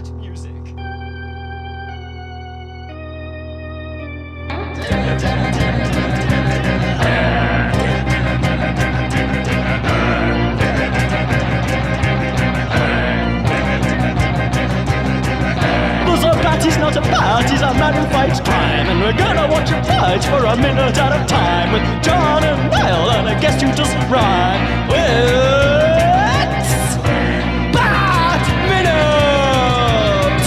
Bat music. He's not a bat, he's a man who fights crime. And we're gonna watch him fight for a minute at a time. With John and Niall and a guest who doesn't rhyme. It's Bat Minute!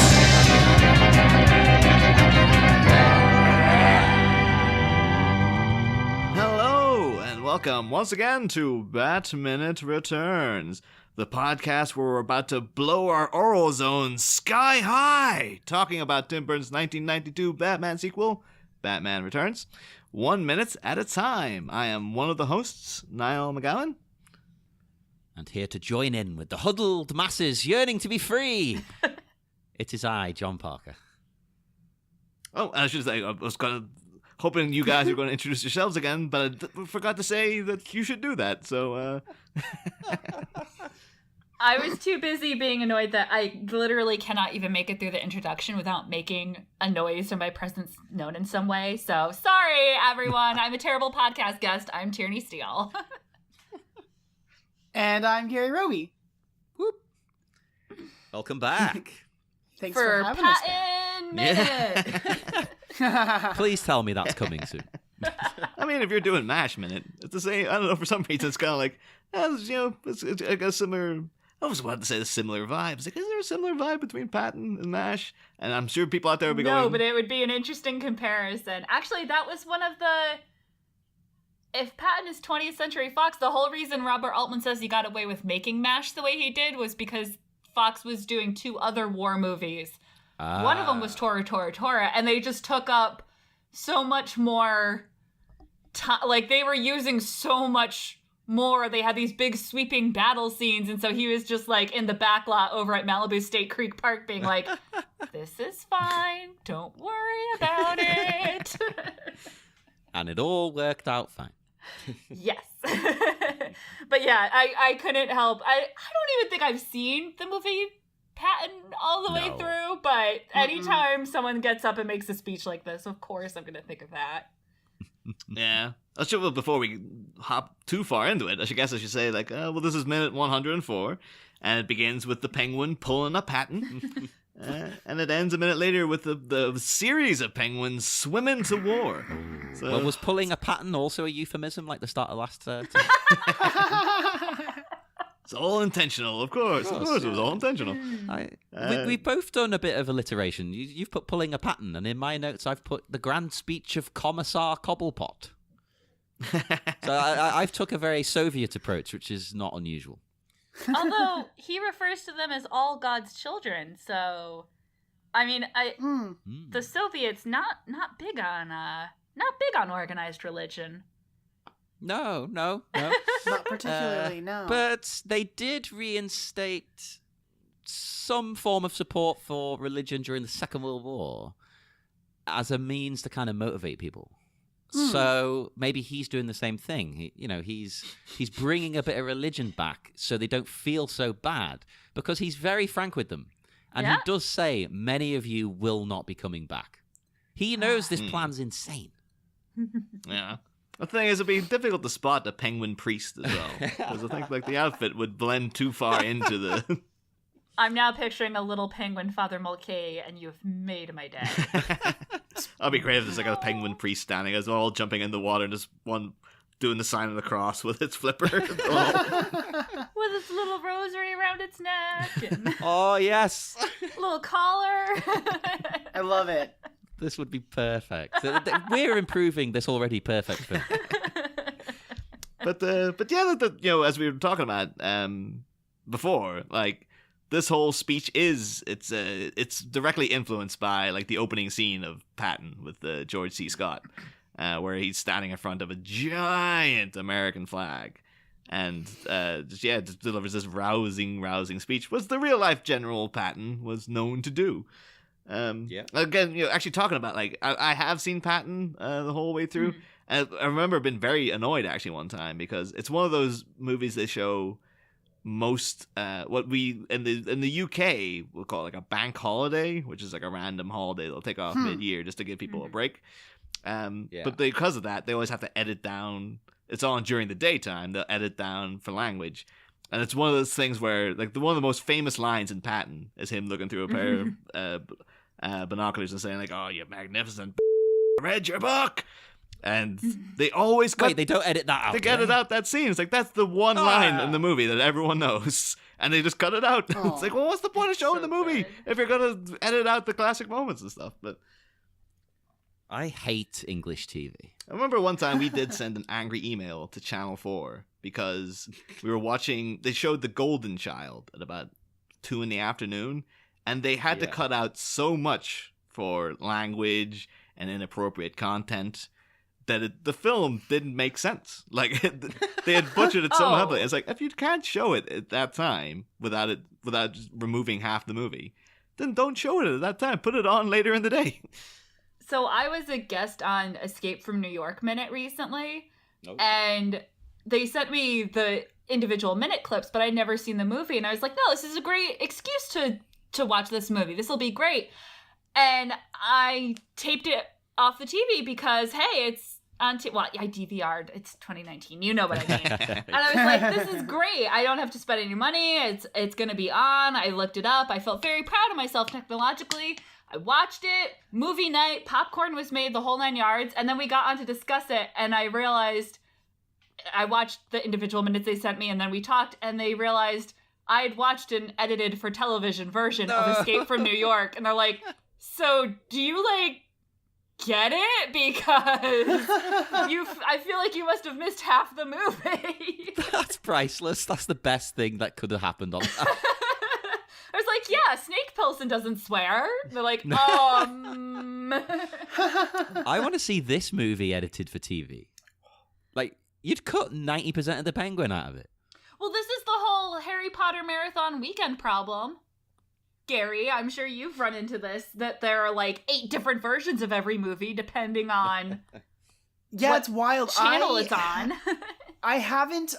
Hello, and welcome once again to Bat Minute Returns, the podcast where we're about to blow our oral zones sky high, talking about Tim Burton's 1992 Batman sequel, Batman Returns, 1 minute at a time. I am one of the hosts, Niall McGowan. And here to join in with the huddled masses yearning to be free, it is I, John Parker. Oh, I should say, I was hoping you guys were going to introduce yourselves again, but I forgot to say that you should do that, so... I was too busy being annoyed that I literally cannot even make it through the introduction without making a noise or my presence known in some way. So, sorry, everyone. I'm a terrible podcast guest. I'm Tierney Steele. And I'm Gary Roby. Whoop. Welcome back. Thanks for having us back. Minute. Please tell me that's coming soon. I mean, if you're doing MASH Minute, it's the same. I don't know, for some reason, it's kind of like, it's like a similar... I always wanted to say the similar vibes. Like, is there a similar vibe between Patton and MASH? And I'm sure people out there would be going... No, but it would be an interesting comparison. Actually, that was one of the... If Patton is 20th Century Fox, the whole reason Robert Altman says he got away with making MASH the way he did was because Fox was doing 2 other war movies. One of them was Tora, Tora, Tora, and they just took up so much more... Like, they were using so much... more. They had these big sweeping battle scenes, and so he was just like in the back lot over at Malibu State Creek Park being like, this is fine, don't worry about it. And it all worked out fine. Yes. But yeah, I couldn't help. I don't even think I've seen the movie Patton all the way through, but anytime someone gets up and makes a speech like this, of course I'm going to think of that. Yeah. Before we hop too far into it, I should say, like, well, this is minute 104, and it begins with the Penguin pulling a Patton, and it ends a minute later with the series of penguins swimming to war. So... Well, was pulling a Patton also a euphemism, like the start of last time? It's all intentional, of course. Of course, it was all intentional. We've both done a bit of alliteration. You've put pulling a Patton, and in my notes I've put the grand speech of Commissar Cobblepott. So I've took a very Soviet approach, which is not unusual. Although he refers to them as all God's children, so I mean, the Soviets not big on organized religion. No. Not particularly, no. But they did reinstate some form of support for religion during the Second World War as a means to kind of motivate people. So maybe he's doing the same thing. He's bringing a bit of religion back so they don't feel so bad, because he's very frank with them. And he does say, many of you will not be coming back. He knows this plan's insane. Yeah. The thing is, it'd be difficult to spot a penguin priest as well, because I think the outfit would blend too far into the... I'm now picturing a little penguin Father Mulcahy, and you've made my day. That'd be great if there's like a penguin priest standing as all jumping in the water, and just one doing the sign of the cross with its flipper. With its little rosary around its neck. And oh, yes. little collar. I love it. This would be perfect. We're improving this already perfect film. But yeah, as we were talking about before, like, this whole speech it's directly influenced by like the opening scene of Patton with George C. Scott, where he's standing in front of a giant American flag, and just delivers this rousing speech, was the real life General Patton was known to do. Again, actually talking about, like, I have seen Patton the whole way through. And I remember being very annoyed actually one time, because it's one of those movies they show most what we in the UK we'll call it like a bank holiday, which is like a random holiday they'll take off mid-year just to give people a break. But because of that, they always have to edit down. It's on during the daytime. They'll edit down for language, and it's one of those things where like one of the most famous lines in Patton is him looking through a pair of binoculars and saying like, "Oh, you magnificent, read your book." And they always cut. Wait, they don't edit that out. They edit out that scene. It's like that's the one line in the movie that everyone knows, and they just cut it out. It's like, well, what's the point of showing the movie if you're gonna edit out the classic moments and stuff? But I hate English TV. I remember one time we did send an angry email to Channel 4 because we were watching. They showed The Golden Child at about 2 p.m, and they had to cut out so much for language and inappropriate content that the film didn't make sense. Like they had butchered it so heavily. It's like if you can't show it at that time without just removing half the movie, then don't show it at that time. Put it on later in the day. So I was a guest on Escape from New York Minute recently, and they sent me the individual minute clips, but I'd never seen the movie, and I was like, no, this is a great excuse to watch this movie. This will be great. And I taped it off the TV because, hey, it's on I DVR'd. It's 2019. You know what I mean. And I was like, this is great. I don't have to spend any money. It's going to be on. I looked it up. I felt very proud of myself technologically. I watched it. Movie night. Popcorn was made, the whole 9 yards. And then we got on to discuss it. And I realized I watched the individual minutes they sent me. And then we talked. And they realized I had watched an edited for television version of Escape from New York. And they're like, so do you get it? Because I feel like you must have missed half the movie. That's priceless. That's the best thing that could have happened on that. I was like, yeah, Snake Pilson doesn't swear. They're like, I want to see this movie edited for TV. Like, you'd cut 90% of the Penguin out of it. Well, this is the whole Harry Potter marathon weekend problem. Gary, I'm sure you've run into this, that there are like 8 different versions of every movie depending on what it's wild. Channel it's on. I haven't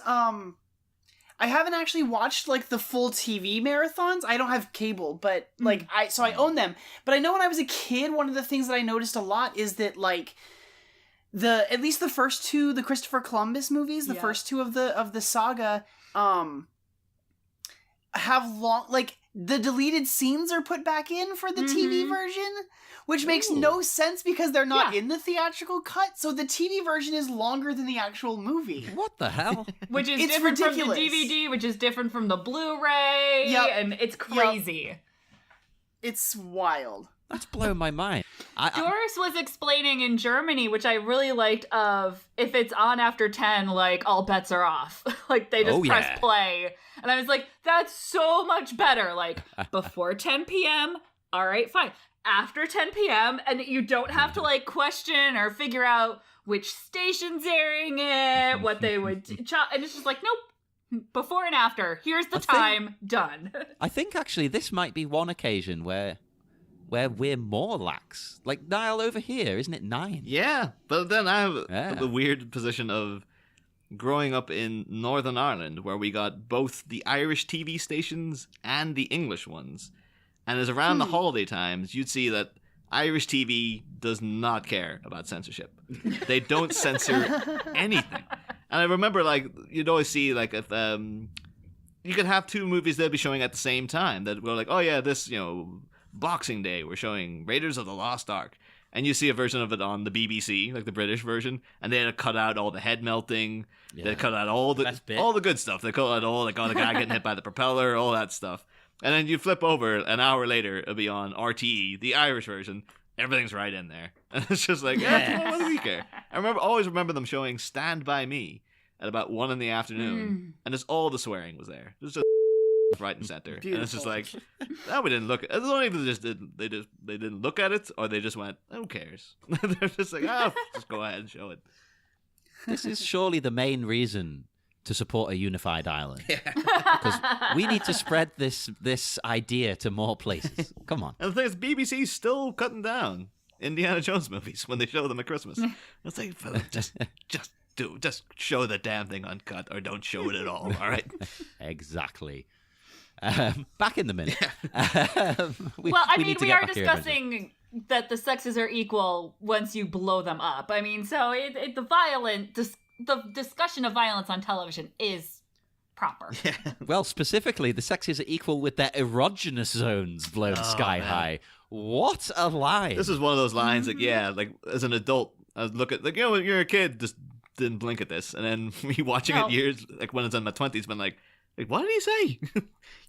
actually watched like the full TV marathons. I don't have cable, but like I own them. But I know when I was a kid, one of the things that I noticed a lot is that like at least the first 2, the Christopher Columbus movies, the first 2 of the saga, have long, like, the deleted scenes are put back in for the TV version, which makes no sense because they're not in the theatrical cut. So the TV version is longer than the actual movie. What the hell? Which is different ridiculous. from the DVD, which is different from the Blu-ray, and it's crazy. It's wild. That's blown my mind. Doris was explaining in Germany, which I really liked, of if it's on after 10, like, all bets are off. Like, they just press play. And I was like, that's so much better. Like, before 10 p.m., all right, fine. After 10 p.m., and you don't have to, like, question or figure out which station's airing it, what they would... and it's just like, nope. Before and after. Here's the time. Done. I think, actually, this might be one occasion where we're more lax. Like Niall over here, isn't it 9? Yeah, but then I have the weird position of growing up in Northern Ireland, where we got both the Irish TV stations and the English ones. And as around the holiday times, you'd see that Irish TV does not care about censorship. They don't censor anything. And I remember, like, you'd always see, like, if you could have 2 movies they'd be showing at the same time that were like, oh yeah, this, Boxing Day, we're showing Raiders of the Lost Ark. And you see a version of it on the BBC, like the British version, and they had to cut out all the head melting. Yeah. They cut out all the good stuff. They cut out all the guy getting hit by the propeller, all that stuff. And then you flip over an hour later, it'll be on RTE, the Irish version. Everything's right in there. And it's just like, what do we care? I always remember them showing Stand By Me at about 1 p.m, and just all the swearing was there. It was just right and center. Beautiful. And it's just like, we didn't look. It's not even they didn't look at it, or they just went, who cares? They're just like, just go ahead and show it. This is surely the main reason to support a unified Ireland. Because we need to spread this idea to more places. Come on. And the thing is, BBC's still cutting down Indiana Jones movies when they show them at Christmas. It's like, just dude, just show the damn thing uncut or don't show it at all. All right. Exactly. Back in the minute. We we are discussing that the sexes are equal once you blow them up. I mean, so the discussion of violence on television is proper. Yeah. Well, specifically, the sexes are equal with their erogenous zones blown sky high. What a line! This is one of those lines that, like as an adult, I look at, like, when you're a kid, just didn't blink at this, and then me watching it years, like when it's in my 20s, been like, what did he say?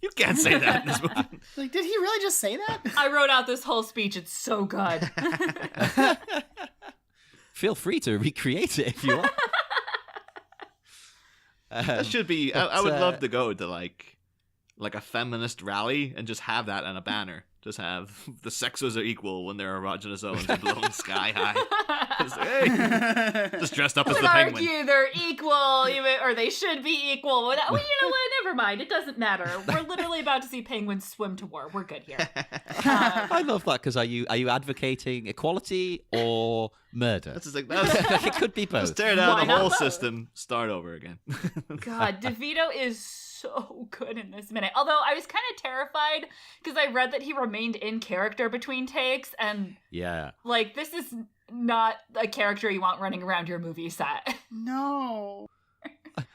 You can't say that in this movie. Like, did he really just say that? I wrote out this whole speech. It's so good. Feel free to recreate it if you want. That should be. I would love to go to like a feminist rally and just have that on a banner. Just have the sexes are equal when their erogenous zones are blown sky high. Just, hey, just dressed up as the penguin. Argue they're equal, or they should be equal. Well, you know what? Never mind. It doesn't matter. We're literally about to see penguins swim to war. We're good here. I love that, because are you advocating equality or murder? That's just like It could be both. Just tear down Why the whole not both? system, start over again. God, DeVito is so good in this minute. Although I was kind of terrified because I read that he remained in character between takes, and like, this is not a character you want running around your movie set. No.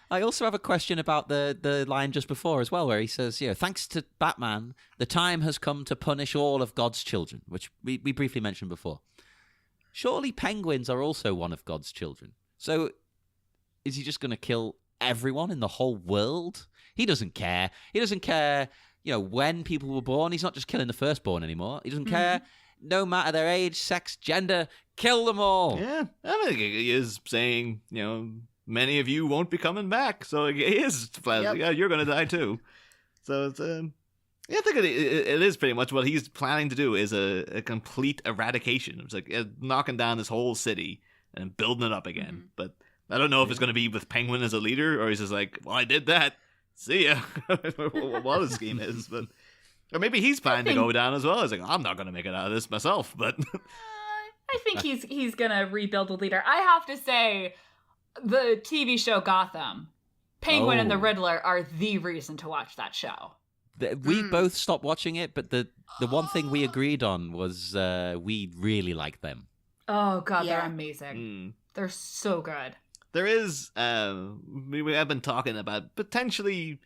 I also have a question about the line just before as well, where he says, thanks to Batman, the time has come to punish all of God's children, which we briefly mentioned before. Surely penguins are also one of God's children. So is he just going to kill everyone in the whole world? He doesn't care. He doesn't care, when people were born. He's not just killing the firstborn anymore. He doesn't care. No matter their age, sex, gender, kill them all. Yeah, I think he is saying, many of you won't be coming back. So he is flat. Yeah, you're going to die too. So it's, I think it is pretty much what he's planning to do is a complete eradication. It's like knocking down this whole city and building it up again. But I don't know if it's going to be with Penguin as a leader, or he's just like, well, I did that. See ya. What his scheme is, but or maybe he's planning to go down as well. He's like, I'm not going to make it out of this myself, but I think he's gonna rebuild the leader. I have to say, the TV show Gotham, Penguin and the Riddler are the reason to watch that show. We both stopped watching it, but the one thing we agreed on was we really like them. Oh God, they're amazing. They're so good. There is, we have been talking about potentially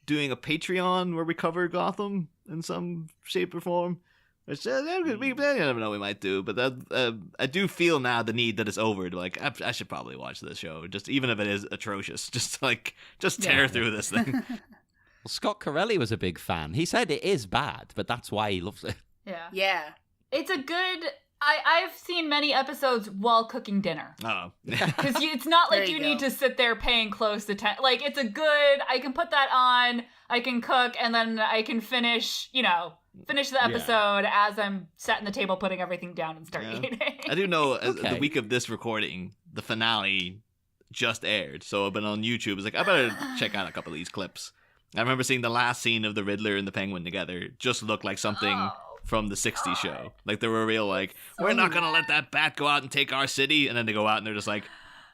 doing a Patreon where we cover Gotham in some shape or form. Which I never know we might do, but I do feel now the need that it's over. To like, I should probably watch this show, just even if it is atrocious, just tear through this thing. Well, Scott Corelli was a big fan. He said it is bad, but that's why he loves it. Yeah. It's a good. I've seen many episodes while cooking dinner. Oh. Because it's not like you need to sit there paying close attention. Like, it's a good, I can put that on, I can cook, and then I can finish the episode as I'm setting the table, putting everything down and start eating. I do know the week of this recording, the finale just aired. So I've been on YouTube. It's like, I better check out a couple of these clips. I remember seeing the last scene of the Riddler and the Penguin together just looked like something from the 60s show. Like, they were real like, we're not going to let that bat go out and take our city. And then they go out and they're just like,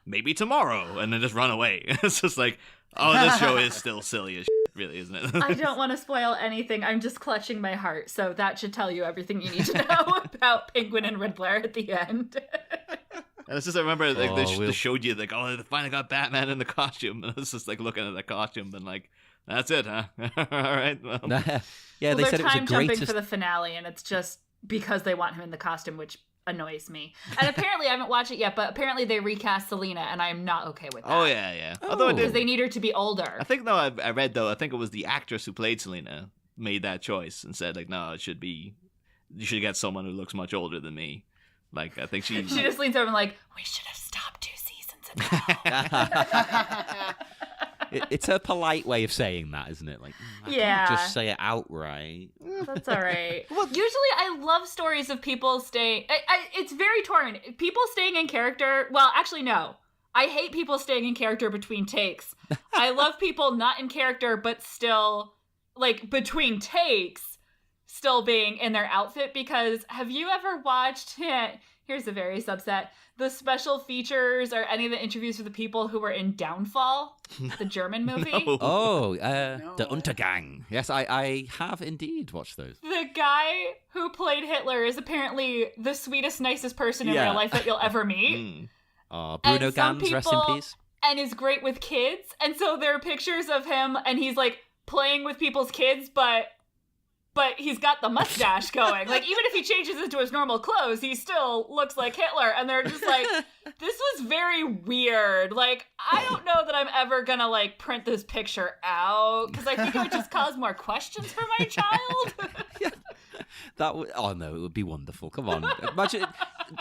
maybe tomorrow. And then just run away. It's just like, oh, this show is still silly as shit, really, isn't it? I don't want to spoil anything. I'm just clutching my heart. So that should tell you everything you need to know about Penguin and Riddler at the end. And it's just, I remember like, they showed you like, oh, they finally got Batman in the costume. And it's just like looking at the costume and like, that's it, huh? All right. Well. Yeah, they said it was the time jumping greatest for the finale, and it's just because they want him in the costume, which annoys me. And apparently, I haven't watched it yet, but apparently they recast Selena, and I'm not okay with that. Oh yeah. Although because they need her to be older. I think I read though. I think it was the actress who played Selena made that choice and said like, no, you should get someone who looks much older than me. Like, I think she just leans over and like, we should have stopped 2 seasons ago. It's her polite way of saying that, isn't it? Like, I can't just say it outright. That's all right. Well, usually I love stories of people staying. It's very torn. People staying in character. Well, actually, no. I hate people staying in character between takes. I love people not in character, but still, like, between takes, still being in their outfit, because have you ever watched, here's a very subset, the special features or any of the interviews with the people who were in Downfall, the German movie? No. Oh, No. the Untergang. Yes, I have indeed watched those. The guy who played Hitler is apparently the sweetest, nicest person in Yeah. real life that you'll ever meet. Mm. Oh, Bruno And some Ganz, rest in people- peace. And is great with kids. And so there are pictures of him and he's like playing with people's kids, but he's got the mustache going. Like, even if he changes into his normal clothes, he still looks like Hitler. And they're just like, this was very weird. Like, I don't know that I'm ever gonna, like, print this picture out, because I think it would just cause more questions for my child. Oh no, it would be wonderful. Come on. Imagine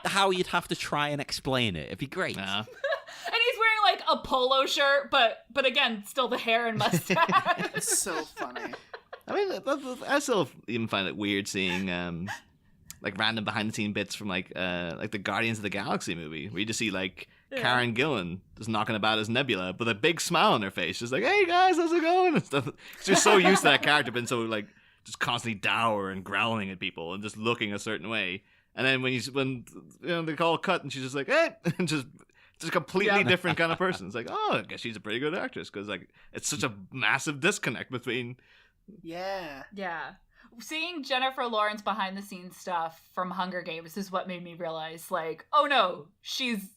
how you'd have to try and explain it. It'd be great. Nah. And he's wearing, like, a polo shirt, but again, still the hair and mustache. It's so funny. I mean, I still even find it weird seeing like random behind the scene bits from like the Guardians of the Galaxy movie, where you just see like Karen Gillan just knocking about as Nebula with a big smile on her face, just like, "Hey guys, how's it going?" and stuff. She's so used to that character being so like just constantly dour and growling at people and just looking a certain way. And then when they call a cut and she's just like, "Hey," and just a completely different kind of person. It's like, oh, I guess she's a pretty good actress, because like it's such a massive disconnect between. Yeah. Yeah. Seeing Jennifer Lawrence behind the scenes stuff from Hunger Games is what made me realize, like, oh no, she's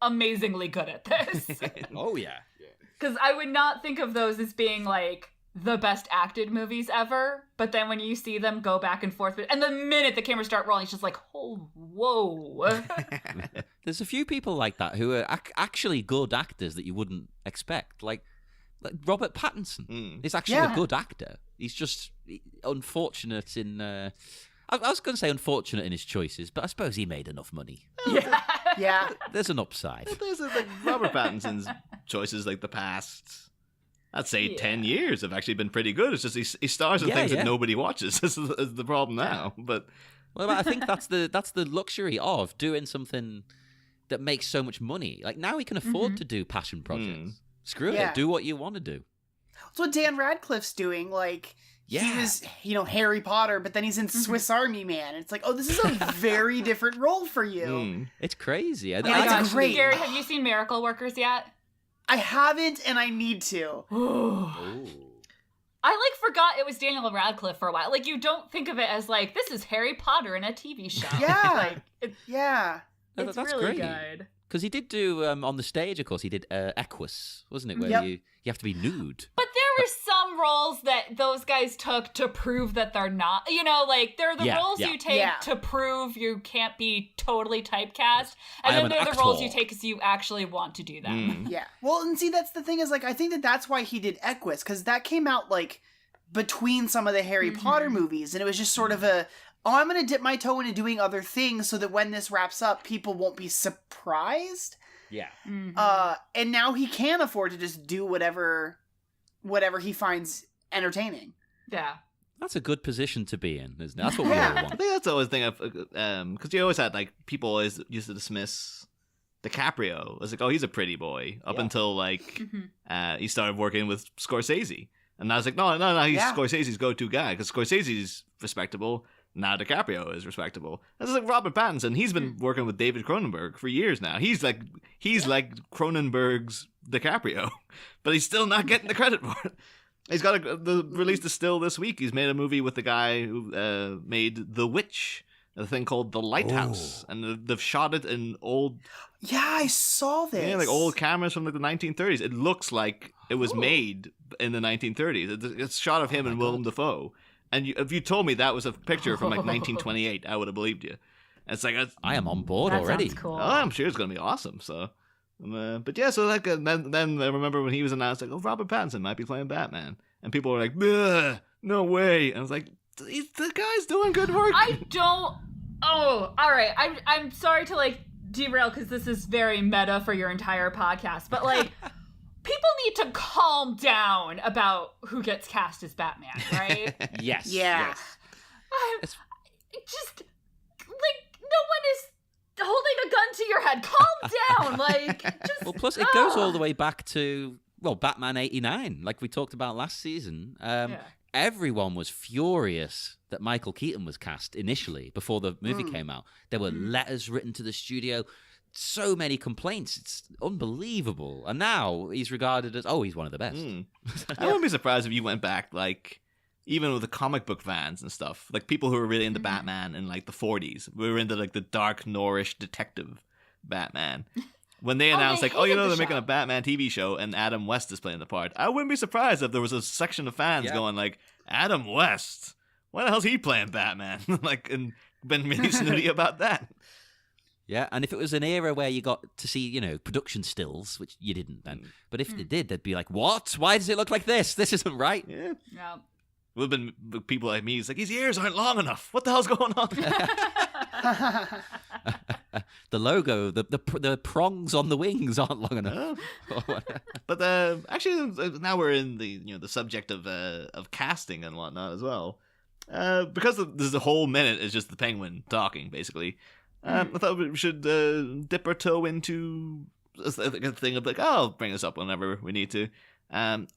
amazingly good at this. Oh yeah. Because I would not think of those as being, like, the best acted movies ever, but then when you see them go back and forth, and the minute the cameras start rolling, it's just like, oh, whoa. There's a few people like that who are actually good actors that you wouldn't expect. Like Robert Pattinson is actually a good actor. He's just unfortunate in... I was going to say unfortunate in his choices, but I suppose he made enough money. Yeah. There's an upside. There's like Robert Pattinson's choices like the past, I'd say 10 years have actually been pretty good. It's just he stars in things that nobody watches. This is the problem now. But well, I think that's the luxury of doing something that makes so much money. Like now he can afford to do passion projects. Screw it. Do what you want to do. That's what Dan Radcliffe's doing. Like, he was, Harry Potter, but then he's in Swiss Army Man. It's like, oh, this is a very different role for you. It's crazy. Oh my gosh, great. Gary, have you seen Miracle Workers yet? I haven't, and I need to. I, like, forgot it was Daniel Radcliffe for a while. Like, you don't think of it as, like, this is Harry Potter in a TV show. Yeah. Like, it's That's really great. good. Because he did do, on the stage, of course, he did Equus, wasn't it? Where you have to be nude. But there were some roles that those guys took to prove that they're not, like, they're the roles you take to prove you can't be totally typecast. And then they're the roles you take because you actually want to do them. Yeah. Well, and see, that's the thing is, like, I think that's why he did Equus, because that came out, like, between some of the Harry Potter movies, and it was just sort of I'm going to dip my toe into doing other things so that when this wraps up, people won't be surprised. Yeah. And now he can afford to just do whatever he finds entertaining. Yeah. That's a good position to be in, isn't it? That's what we all I want. think that's always the thing because you always had like people always used to dismiss DiCaprio as like, oh, he's a pretty boy, up until like he started working with Scorsese, and I was like, no, he's Scorsese's go-to guy, because Scorsese's respectable. Now DiCaprio is respectable. That's like Robert Pattinson. He's been working with David Cronenberg for years now. He's like Cronenberg's DiCaprio, but he's still not getting the credit for it. He's got the release is still this week. He's made a movie with the guy who made The Witch, a thing called The Lighthouse, and they've shot it in old. Yeah, I saw this. Yeah, like old cameras from like the 1930s. It looks like it was made in the 1930s. It's a shot of him and Willem Dafoe. And if you told me that was a picture from like 1928, I would have believed you. And it's like I am on board that already. Sounds cool. Oh, I'm sure it's gonna be awesome. So, but yeah, so like then I remember when he was announced, like, oh, Robert Pattinson might be playing Batman, and people were like, no way. And I was like, the guy's doing good work. I don't. Oh, all right. I'm sorry to like derail because this is very meta for your entire podcast, but like. People need to calm down about who gets cast as Batman, right? Yes. Yeah. Yes. Just, like, no one is holding a gun to your head. Calm down. Like, just... Well, plus it goes all the way back to, Batman 89, like we talked about last season. everyone was furious that Michael Keaton was cast initially before the movie came out. There were letters written to the studio, so many complaints. It's unbelievable. And now he's regarded as, he's one of the best. I wouldn't be surprised if you went back, like, even with the comic book fans and stuff, like people who were really into Batman in like the 40s, we were into like the dark Norrish detective Batman. When they announced they're making a Batman TV show and Adam West is playing the part, I wouldn't be surprised if there was a section of fans going like, Adam West, why the hell's he playing Batman? Like, and been really snooty about that. Yeah, and if it was an era where you got to see, production stills, which you didn't then, but if they did, they'd be like, what? Why does it look like this? This isn't right. Yeah. Yeah. Would have been people like me. It's like, his ears aren't long enough. What the hell's going on? The logo, the prongs on the wings aren't long enough. But actually, now we're in the subject of casting and whatnot as well. Because there's a whole minute is just the Penguin talking, basically. I thought we should dip our toe into a thing of like, I'll bring this up whenever we need to.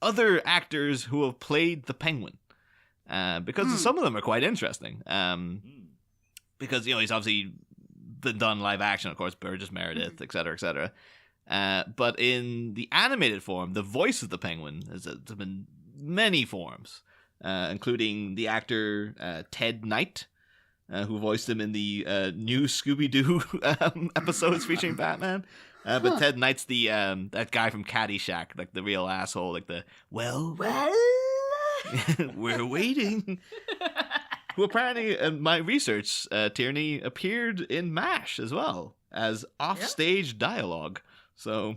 Other actors who have played the Penguin. Because some of them are quite interesting. Because, he's obviously been done live action, of course, Burgess Meredith, et cetera, et cetera. But in the animated form, the voice of the Penguin has been many forms, including the actor Ted Knight, who voiced him in the new Scooby-Doo episodes featuring Batman. But Ted Knight's the that guy from Caddyshack, like the real asshole, like the, well, we're waiting. Who apparently, in my research, Tierney appeared in MASH as well as offstage dialogue. So,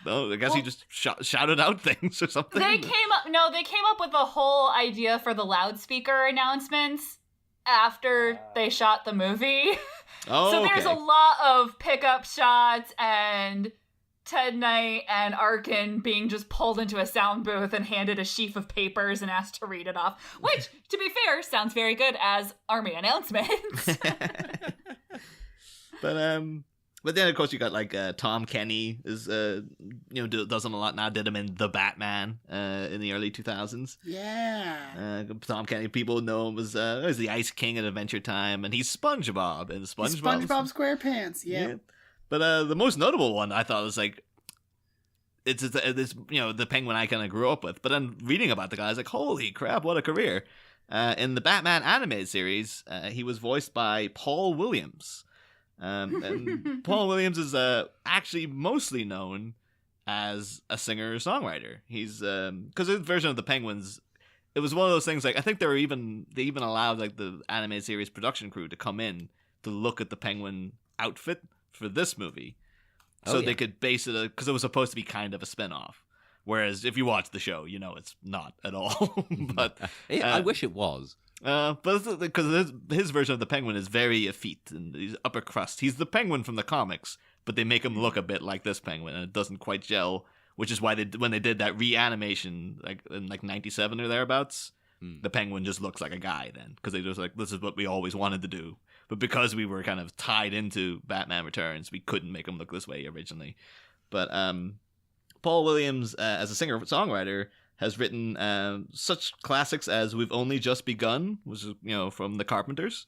I guess he just shouted out things or something. They came up with the whole idea for the loudspeaker announcements after they shot the movie. So there's a lot of pickup shots and Ted Knight and Arkin being just pulled into a sound booth and handed a sheaf of papers and asked to read it off, which, to be fair, sounds very good as Army announcements. But then, of course, you got like Tom Kenny is does them a lot now. Did him in The Batman in the early 2000s. Yeah. Tom Kenny, people know him as the Ice King at Adventure Time, and he's SpongeBob in SpongeBob SquarePants. Yeah. But the most notable one I thought was like, it's the Penguin I kind of grew up with. But then reading about the guy, I was like, holy crap, what a career! In the Batman animated series, he was voiced by Paul Williams. And Paul Williams is actually mostly known as a singer-songwriter. He's because his version of the Penguins, it was one of those things like I think they even allowed like the animated series production crew to come in to look at the Penguin outfit for this movie, so they could base it because it was supposed to be kind of a spin-off. Whereas if you watch the show, it's not at all. But I wish it was. But because his version of the Penguin is very effete and he's upper crust. He's the Penguin from the comics, but they make him look a bit like this Penguin, and it doesn't quite gel. Which is why when they did that reanimation, like in like '97 or thereabouts, the Penguin just looks like a guy then, because they just like, this is what we always wanted to do. But because we were kind of tied into Batman Returns, we couldn't make him look this way originally. But Paul Williams, as a singer-songwriter, has written such classics as "We've Only Just Begun," which is from the Carpenters.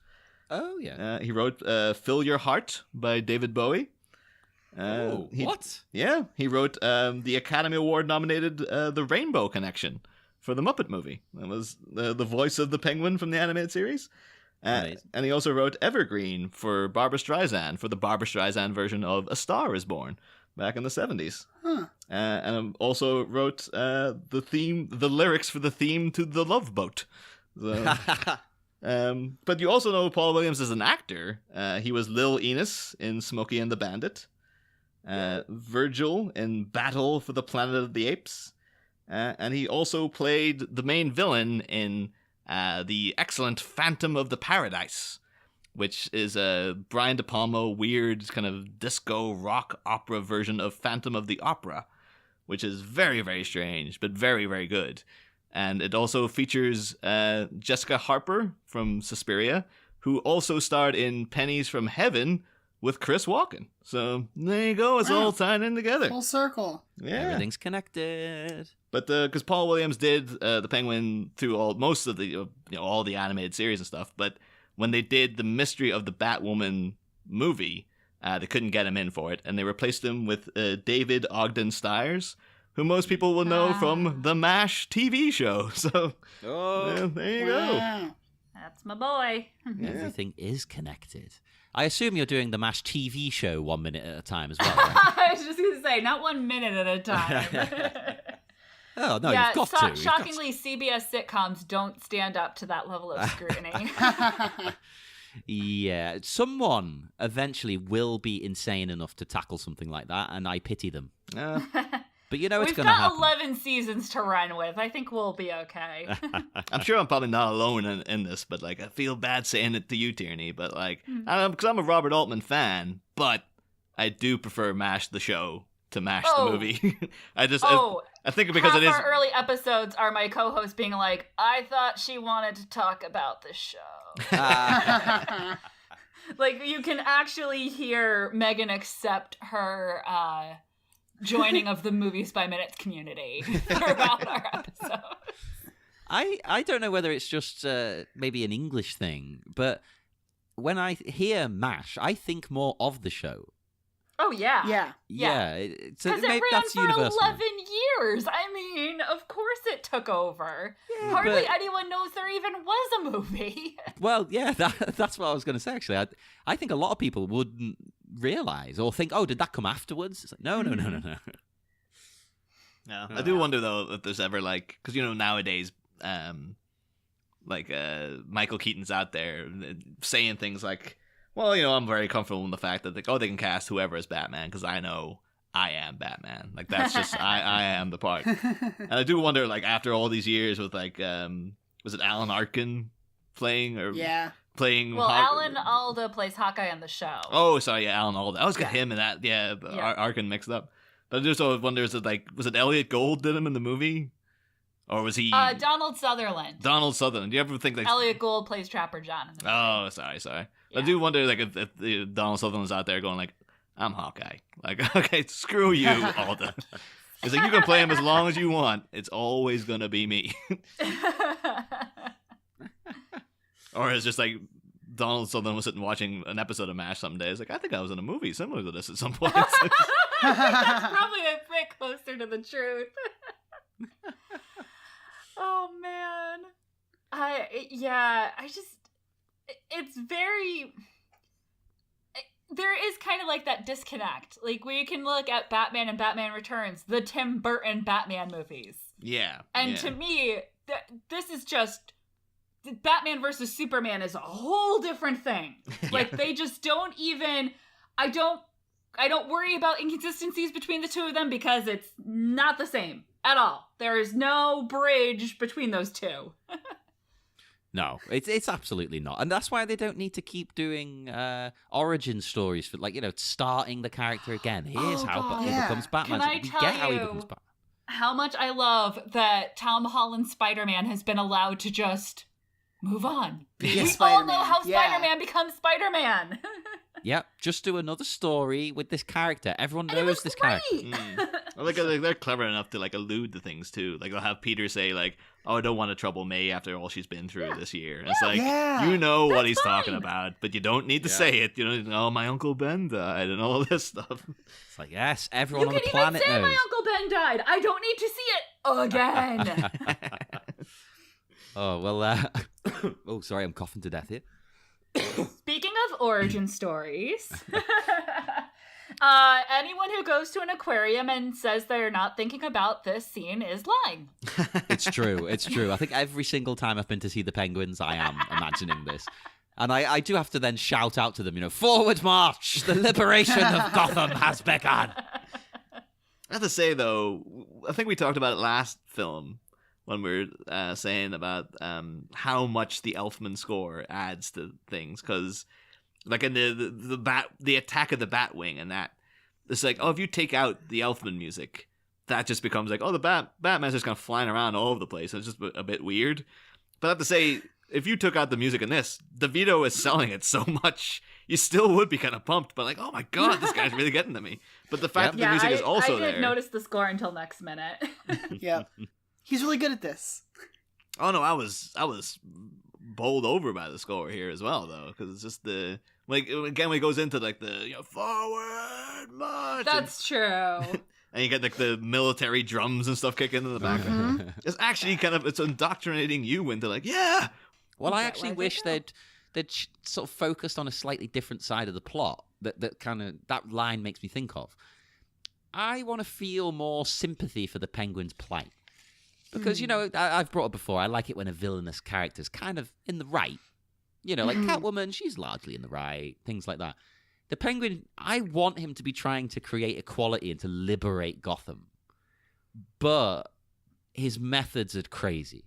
Oh yeah. He wrote "Fill Your Heart" by David Bowie. What? Yeah, he wrote the Academy Award-nominated "The Rainbow Connection" for the Muppet movie. That was the voice of the Penguin from the animated series. And he also wrote "Evergreen" for Barbra Streisand for the Barbra Streisand version of "A Star Is Born" back in the 70s. Huh. And also wrote the lyrics for the theme to The Love Boat. So, but you also know Paul Williams as an actor. He was Lil Enos in Smokey and the Bandit. Virgil in Battle for the Planet of the Apes. And he also played the main villain in the excellent Phantom of the Paradise, which is a Brian De Palma weird kind of disco rock opera version of Phantom of the Opera, which is very, very strange, but very, very good. And it also features Jessica Harper from Suspiria, who also starred in Pennies from Heaven with Chris Walken. So there you go. It's all tying in together. Full circle. Yeah. Everything's connected. But because Paul Williams did the Penguin through most of the all the animated series and stuff, but when they did the Mystery of the Batwoman movie, they couldn't get him in for it, and they replaced him with David Ogden Stiers, who most people will know from the MASH TV show. So there you go. That's my boy. Everything is connected. I assume you're doing the MASH TV show 1 minute at a time as well, right? I was just going to say, not 1 minute at a time. Oh, no, you've got to. Shockingly, CBS sitcoms don't stand up to that level of scrutiny. Yeah, someone eventually will be insane enough to tackle something like that, and I pity them. But you know it's We've going to happen. We've got 11 seasons to run with. I think we'll be okay. I'm sure I'm probably not alone in this, but like I feel bad saying it to you, Tierney. But like, because I'm a Robert Altman fan, but I do prefer MASH the show to MASH the movie. I think because it is. Our early episodes are my co-host being like, "I thought she wanted to talk about the show." Like you can actually hear Megan accept her joining of the Movies by Minutes community throughout our episodes. I don't know whether it's just maybe an English thing, but when I hear MASH, I think more of the show. Oh, yeah. Yeah. Because it ran for 11 years. I mean, of course it took over. Yeah, Hardly anyone knows there even was a movie. Well, yeah, that's what I was going to say, actually. I think a lot of people wouldn't realize or think, oh, did that come afterwards? It's like, no. No, I do wonder, though, if there's ever, like, because, nowadays, Michael Keaton's out there saying things like, well, I'm very comfortable in the fact that, they can cast whoever as Batman, because I know I am Batman. Like, that's just, I am the part. And I do wonder, like, after all these years with, like, was it Alan Arkin playing? Playing well, Alan Alda plays Hawkeye on the show. Oh, sorry, yeah, Alan Alda. I always got him and that, Arkin mixed up. But I just always wonder, was it Elliot Gould did him in the movie? Or was he... Donald Sutherland. Donald Sutherland. Do you ever think, like... Elliot Gould plays Trapper John in the movie. Oh, sorry. Yeah. I do wonder, like, if Donald Sutherland's out there going, like, I'm Hawkeye. Like, okay, screw you, Alda. It's like, you can play him as long as you want. It's always going to be me. Or it's just like Donald Sutherland was sitting watching an episode of MASH some days. Like, I think I was in a movie similar to this at some point. That's probably a bit closer to the truth. Oh, man. It's very... There is kind of like that disconnect. Like, where you can look at Batman and Batman Returns, the Tim Burton Batman movies. Yeah. And to me, this is just... Batman versus Superman is a whole different thing. Like, they just don't even... I don't worry about inconsistencies between the two of them because it's not the same at all. There is no bridge between those two. No, it's absolutely not. And that's why they don't need to keep doing origin stories for, like, starting the character again. Here's how he becomes Batman. Can I tell you how much I love that Tom Holland's Spider-Man has been allowed to just move on. We all know how Spider-Man becomes Spider-Man. Yep, just do another story with this character. Everyone knows this character. Well, they're clever enough to, like, allude to things, too. Like, they'll have Peter say, like, oh, I don't want to trouble May after all she's been through this year. And it's like, you know what he's talking about, but you don't need to say it. Oh, my Uncle Ben died and all this stuff. It's like, yes, everyone on the You planet knows. can even say my Uncle Ben died. I don't need to see it again. Oh, well, oh, sorry, I'm coughing to death here. Speaking of origin stories, anyone who goes to an aquarium and says they're not thinking about this scene is lying. It's true. I think every single time I've been to see the Penguins, I am imagining this. And I do have to then shout out to them, forward march! The liberation of Gotham has begun! I have to say, though, I think we talked about it last film, when we were saying about how much the Elfman score adds to things, because like in the attack of the Batwing and that, it's like, oh, if you take out the Elfman music, that just becomes like, oh, the Batman's just kind of flying around all over the place. It's just a bit weird. But I have to say, if you took out the music in this, DeVito is selling it so much, you still would be kind of pumped, but like, oh my god, this guy's really getting to me. But the fact that the music is also I there. didn't notice the score until next minute. Yeah. He's really good at this. Oh no, I was bowled over by the score here as well, though, because it's just the when it goes into like the forward march. That's true. And you get like the military drums and stuff kicking in the background. Mm-hmm. It's actually it's indoctrinating you into like, yeah. Well, I actually wish they'd sort of focused on a slightly different side of the plot that line makes me think of. I want to feel more sympathy for the Penguin's plight. Because, I've brought up before, I like it when a villainous character's kind of in the right. Like Catwoman, she's largely in the right, things like that. The Penguin, I want him to be trying to create equality and to liberate Gotham. But his methods are crazy.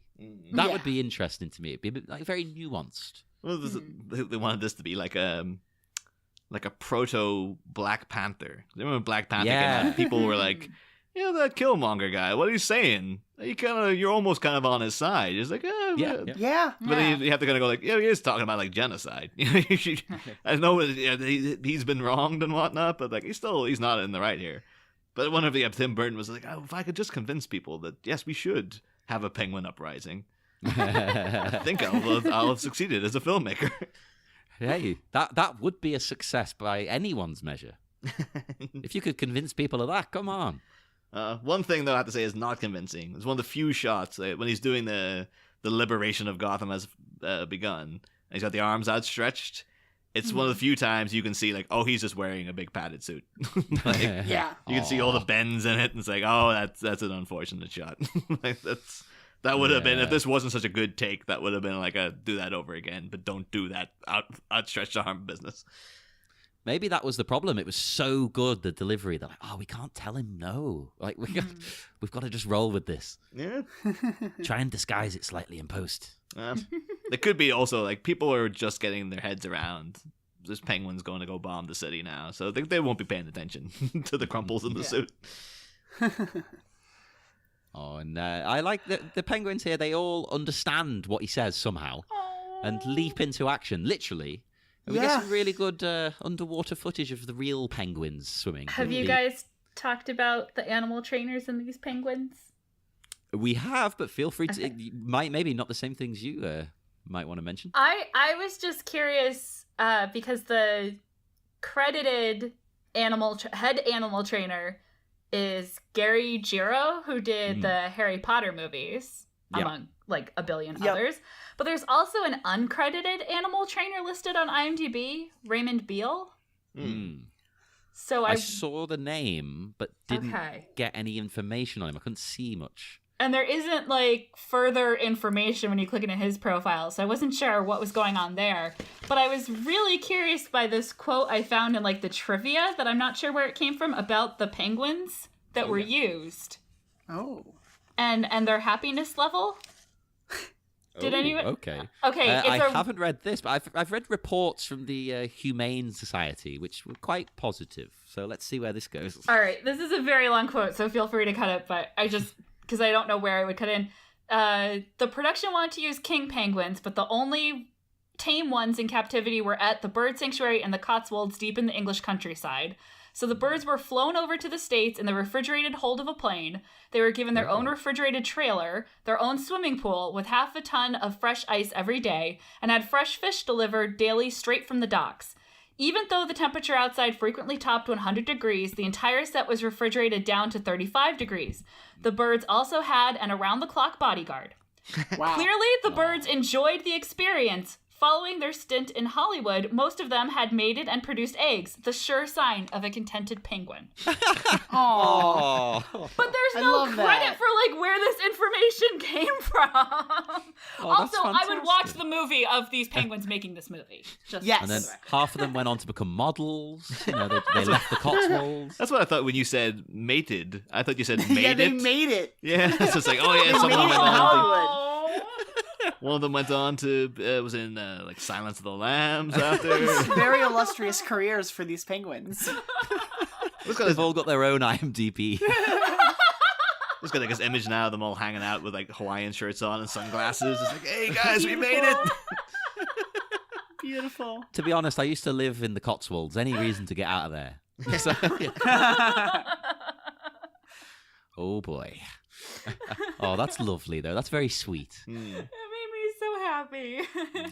That would be interesting to me. It'd be a bit, like, very nuanced. Well, they wanted this to be like a proto Black Panther. Remember when Black Panther came out? People were like, that Killmonger guy, what are you saying? You're almost kind of on his side. He's like, Yeah. But then you have to kind of go like, he is talking about like genocide. I know he's been wronged and whatnot, but like he's not in the right here. But I wonder if Tim Burton was like, if I could just convince people that yes, we should have a penguin uprising. I think I'll have succeeded as a filmmaker. Hey, that would be a success by anyone's measure. If you could convince people of that, come on. One thing though I have to say is not convincing. It's one of the few shots when he's doing the liberation of Gotham has begun, and he's got the arms outstretched. It's one of the few times you can see like, oh, he's just wearing a big padded suit. Like, Yeah. you can see all the bends in it, and it's like, oh, that's an unfortunate shot. Like that would have been, if this wasn't such a good take, that would have been like do that over again, but don't do that outstretched arm business. Maybe that was the problem. It was so good, the delivery. They're like, oh, we can't tell him no. Like, we've got to just roll with this. Yeah. Try and disguise it slightly in post. It could be also like people are just getting their heads around this penguin's going to go bomb the city now, so they won't be paying attention to the crumples in the suit. Oh, and I like the penguins here. They all understand what he says somehow and leap into action, literally. And we get some really good underwater footage of the real penguins swimming. Have you guys talked about the animal trainers in these penguins? We have, but feel free to. Okay. Maybe not the same things you might want to mention. I was just curious because the credited head animal trainer is Gary Giro, who did the Harry Potter movies, among like a billion others. But there's also an uncredited animal trainer listed on IMDb, Raymond Beale. So I saw the name, but didn't Okay. get any information on him. I couldn't see much. And there isn't, like, further information when you click into his profile, so I wasn't sure what was going on there. But I was really curious by this quote I found in, like, the trivia that I'm not sure where it came from about the penguins that were used. Oh. And their happiness level. Did anyone? Okay. Okay. I haven't read this, but I've read reports from the Humane Society, which were quite positive. So let's see where this goes. All right. This is a very long quote, so feel free to cut it, but I just... because I don't know where I would cut in. The production wanted to use king penguins, but the only tame ones in captivity were at the bird sanctuary in the Cotswolds deep in the English countryside. So the birds were flown over to the States in the refrigerated hold of a plane. They were given their own refrigerated trailer, their own swimming pool with half a ton of fresh ice every day, and had fresh fish delivered daily straight from the docks. Even though the temperature outside frequently topped 100 degrees, the entire set was refrigerated down to 35 degrees. The birds also had an around-the-clock bodyguard. Wow. Clearly, the birds enjoyed the experience. Following their stint in Hollywood, most of them had mated and produced eggs, the sure sign of a contented penguin. Aww. But there's no credit for like where this information came from. Also, I would watch the movie of these penguins making this movie. Yes. And then half of them went on to become models. You know, they left the Cotswolds. That's what I thought when you said mated. I thought you said made yeah, they it. made it. Yeah, it's just like, oh yeah, They someone made went it in on. Hollywood. One of them went on to was in like Silence of the Lambs after. Very illustrious careers for these penguins. They've all got their own IMDb. Just got like this image now of them all hanging out with like Hawaiian shirts on and sunglasses. It's like, hey guys, we made it. Beautiful. To be honest, I used to live in the Cotswolds. Any reason to get out of there? So, oh boy. Oh, that's lovely though. That's very sweet. It made me so happy.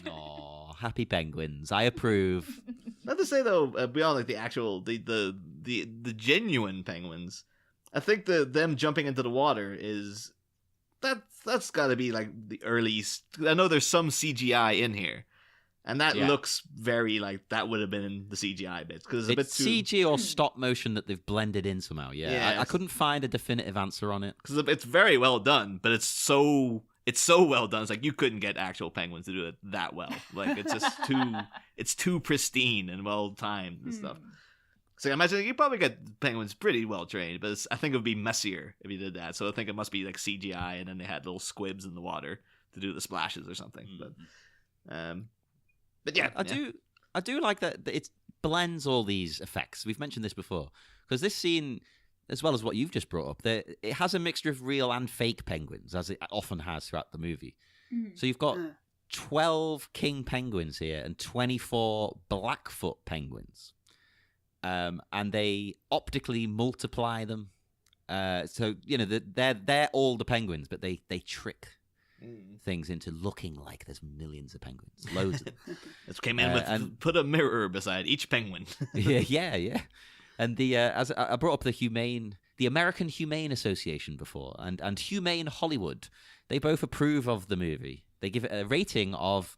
Oh, happy penguins. I approve. Not to say though, beyond like the actual the genuine penguins, I think them jumping into the water is that's got to be like the early. I know there's some CGI in here, and that looks very like that would have been in the CGI bits because it's a bit too CG or stop motion that they've blended in somehow. Yeah, I couldn't find a definitive answer on it because it's very well done, but it's so well done. It's like you couldn't get actual penguins to do it that well. Like it's just too pristine and well timed and stuff. So I imagine you probably get penguins pretty well trained, but I think it would be messier if you did that. So I think it must be like CGI, and then they had little squibs in the water to do the splashes or something. But yeah, I do like that it blends all these effects. We've mentioned this before because this scene, as well as what you've just brought up, it has a mixture of real and fake penguins, as it often has throughout the movie. So you've got 12 king penguins here and 24 Blackfoot penguins. And they optically multiply them. So, you know, they're all the penguins, but they trick things into looking like there's millions of penguins. Loads of them. This came in with put a mirror beside each penguin. yeah. And as I brought up the American Humane Association before, and Humane Hollywood, they both approve of the movie. They give it a rating of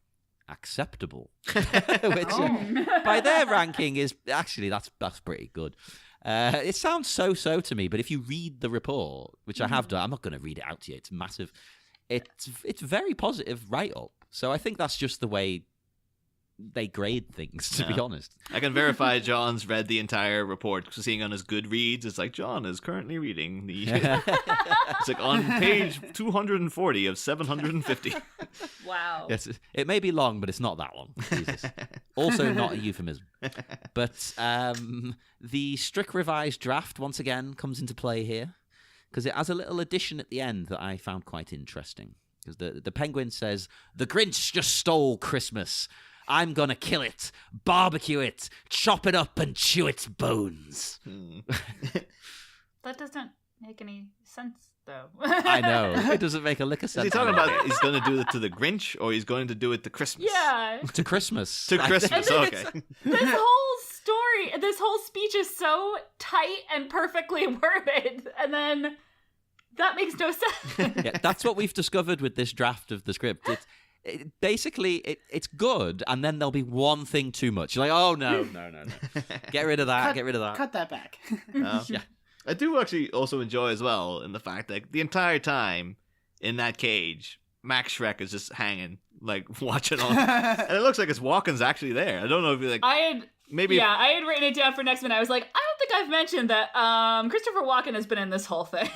acceptable, which by their ranking is actually that's pretty good. It sounds so to me, but if you read the report, which I have done, I'm not going to read it out to you. It's massive. It's very positive right up. So I think that's just the way they grade things, to be honest. I can verify John's read the entire report. Seeing on his Goodreads, it's like John is currently reading the. It's like on page 240 of 750. Wow. Yes, it may be long, but it's not that long. Jesus. Also, not a euphemism. But the strict revised draft once again comes into play here because it has a little addition at the end that I found quite interesting. Because the penguin says, "The Grinch just stole Christmas. I'm gonna kill it, barbecue it, chop it up, and chew its bones." That doesn't make any sense, though. I know. It doesn't make a lick of sense. Is he talking about he's going to do it to the Grinch, or he's going to do it to Christmas? Yeah. To Christmas. To Christmas, okay. This whole story, this whole speech is so tight and perfectly worded, and then that makes no sense. Yeah, that's what we've discovered with this draft of the script. Basically, it's good, and then there'll be one thing too much. You're like, oh, no. Get rid of that, get rid of that. Cut that back. Yeah. I do actually also enjoy as well in the fact that the entire time in that cage, Max Schreck is just hanging, like, watching on. And it looks like his Walken's actually there. I don't know if you're like... I had written it down for next minute. I was like, I don't think I've mentioned that Christopher Walken has been in this whole thing.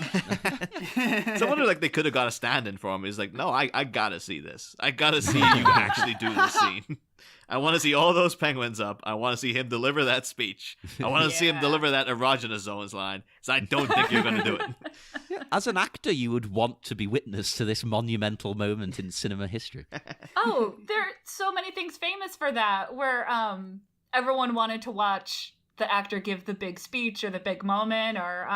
So I wonder, like, they could have got a stand-in for him. He's like, no, I gotta see this. I gotta see you actually do this scene. I want to see all those penguins up. I want to see him deliver that speech. I want to see him deliver that erogenous zones line. So I don't think you're going to do it. As an actor, you would want to be witness to this monumental moment in cinema history. Oh, there are so many things famous for that, where everyone wanted to watch the actor give the big speech or the big moment, or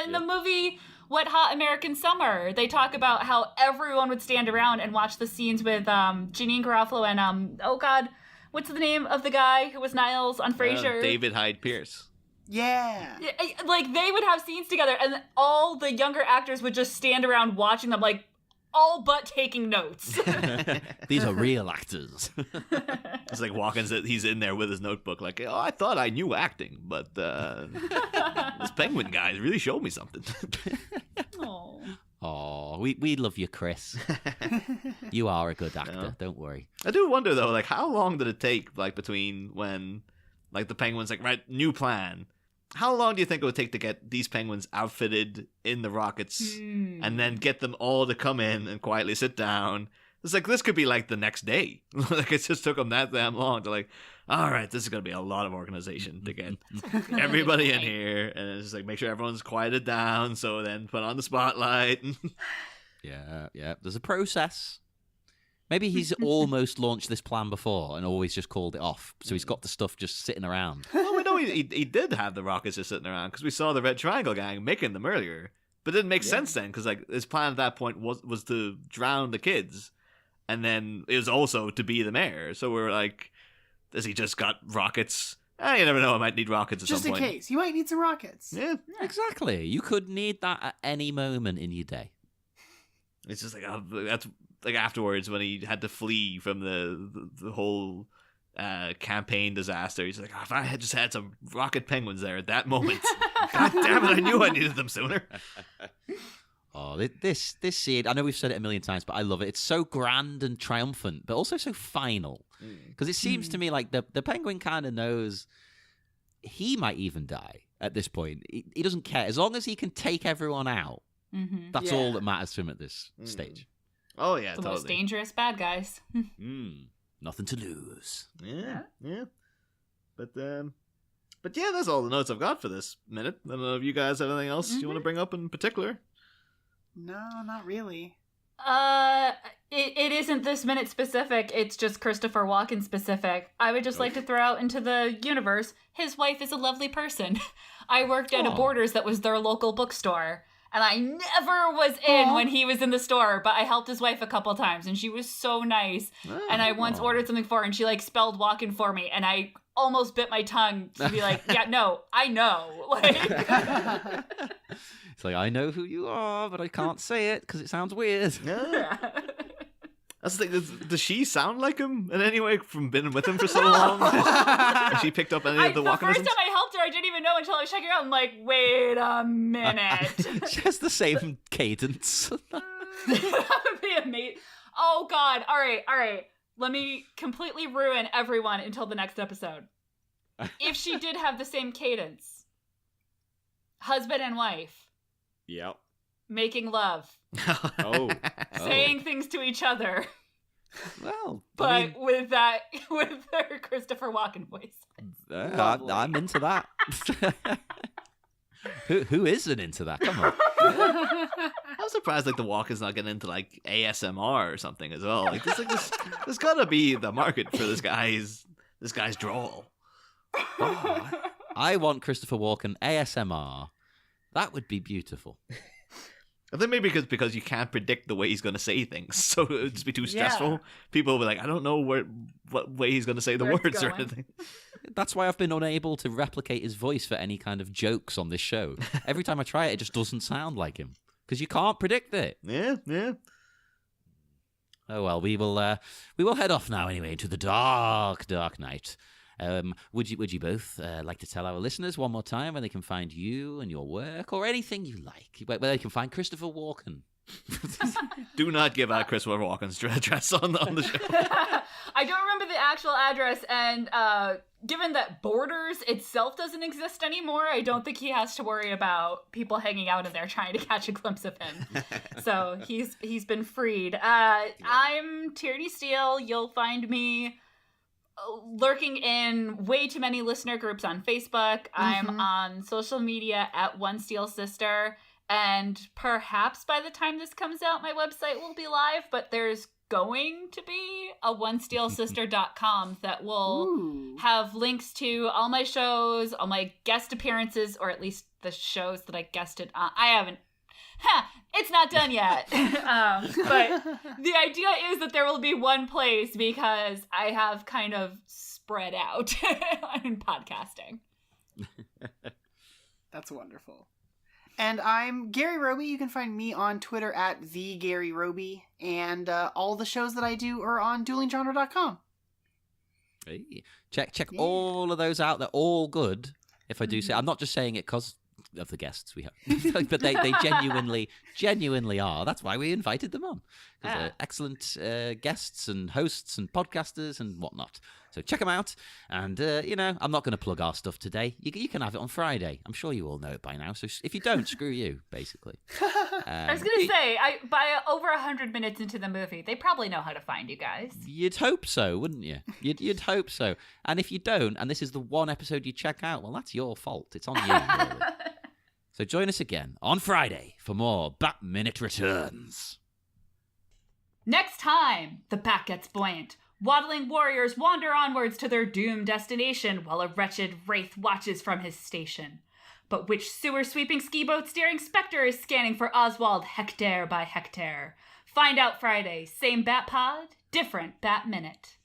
in the movie Wet Hot American Summer, they talk about how everyone would stand around and watch the scenes with Janine Garofalo and oh god, what's the name of the guy who was Niles on Frasier? David Hyde Pierce. Yeah. Like, they would have scenes together, and all the younger actors would just stand around watching them, like, all but taking notes. These are real actors. It's like Walken's, he's in there with his notebook, like, oh, I thought I knew acting, but this penguin guy really showed me something. Oh, we love you, Chris. You are a good actor. Don't worry. I do wonder though, like, how long did it take, like, between when, like, the penguins, like, right, new plan? How long do you think it would take to get these penguins outfitted in the rockets, and then get them all to come in and quietly sit down, It's like, this could be like the next day. Like, it just took them that damn long to like, all right, this is going to be a lot of organization to get everybody in here. And it's just like, make sure everyone's quieted down. So then put on the spotlight. Yeah. There's a process. Maybe he's almost launched this plan before and always just called it off. So he's got the stuff just sitting around. Well, we know he did have the rockets just sitting around because we saw the Red Triangle gang making them earlier. But it didn't make sense then because like his plan at that point was to drown the kids. And then it was also to be the mayor. So we were like, has he just got rockets? You never know. I might need rockets at some point. Just in case. You might need some rockets. Yeah. Exactly. You could need that at any moment in your day. It's just like, that's like afterwards when he had to flee from the whole campaign disaster. He's like, if I had just had some rocket penguins there at that moment. God damn it, I knew I needed them sooner. Oh, this scene, I know we've said it a million times, but I love it. It's so grand and triumphant, but also so final. Because it seems to me like the penguin kind of knows he might even die at this point. He doesn't care. As long as he can take everyone out, that's all that matters to him at this stage. Oh, yeah, the totally. most dangerous bad guys. Nothing to lose. Yeah. But yeah, that's all the notes I've got for this minute. I don't know if you guys have anything else you want to bring up in particular. No, not really. It isn't this minute specific. It's just Christopher Walken specific. I would just like to throw out into the universe, his wife is a lovely person. I worked at a Borders that was their local bookstore. And I never was in when he was in the store, but I helped his wife a couple times, and she was so nice. And I once ordered something for her, and she like spelled Walken for me, and I almost bit my tongue to be like, yeah, no, I know. Like, it's like, I know who you are, but I can't say it because it sounds weird. Yeah. That's the thing. Does she sound like him in any way from being with him for so long? Has she picked up any of the The first Walkenisms? time I helped her, I didn't even know until I was checking out. I'm like, wait a minute. She has the same cadence. That would be amazing. Oh, God. All right. Let me completely ruin everyone until the next episode. If she did have the same cadence, husband and wife, Yep. making love, saying things to each other, Well, but with their Christopher Walken voice. I'm into that. Who isn't into that? Come on. I'm surprised like the Walken's not getting into like ASMR or something as well. Like there's gotta be the market for this guy's drawl. Oh, I want Christopher Walken ASMR. That would be beautiful. I think maybe because you can't predict the way he's going to say things, so it would just be too stressful. People will be like, I don't know what way he's going to say the Where it's words or going. anything. That's why I've been unable to replicate his voice for any kind of jokes on this show. Every time I try it just doesn't sound like him because you can't predict it. Yeah. Oh well, we will head off now anyway into the dark night. Would you both like to tell our listeners one more time where they can find you and your work or anything you like, where they can find Christopher Walken? Do not give out Christopher Walken's address on the show. I don't remember the actual address, and given that Borders itself doesn't exist anymore, I don't think he has to worry about people hanging out in there trying to catch a glimpse of him. So he's been freed. I'm Tierney Steele. You'll find me lurking in way too many listener groups on Facebook. I'm on social media at One Steel Sister, and perhaps by the time this comes out, my website will be live, but there's going to be a onesteelsister.com that will have links to all my shows, all my guest appearances, or at least the shows that I guested on. I haven't. It's not done yet. But the idea is that there will be one place because I have kind of spread out in podcasting. That's wonderful. And I'm Gary Roby. You can find me on Twitter at @TheGaryRoby. And all the shows that I do are on duelinggenre.com. Hey, check all of those out. They're all good. If I do say, I'm not just saying it because of the guests we have, but they genuinely are. That's why we invited them on. They're excellent guests and hosts and podcasters and whatnot. So check them out. And, I'm not going to plug our stuff today. You can have it on Friday. I'm sure you all know it by now. So if you don't, screw you, basically. I was going to say, by over 100 minutes into the movie, they probably know how to find you guys. You'd hope so, wouldn't you? You'd hope so. And if you don't, and this is the one episode you check out, well, that's your fault. It's on you, really. So join us again on Friday for more Bat Minute Returns. Next time, the bat gets buoyant. Waddling warriors wander onwards to their doomed destination while a wretched wraith watches from his station. But which sewer-sweeping ski-boat steering spectre is scanning for Oswald hectare by hectare? Find out Friday. Same Bat Pod, different Bat Minute.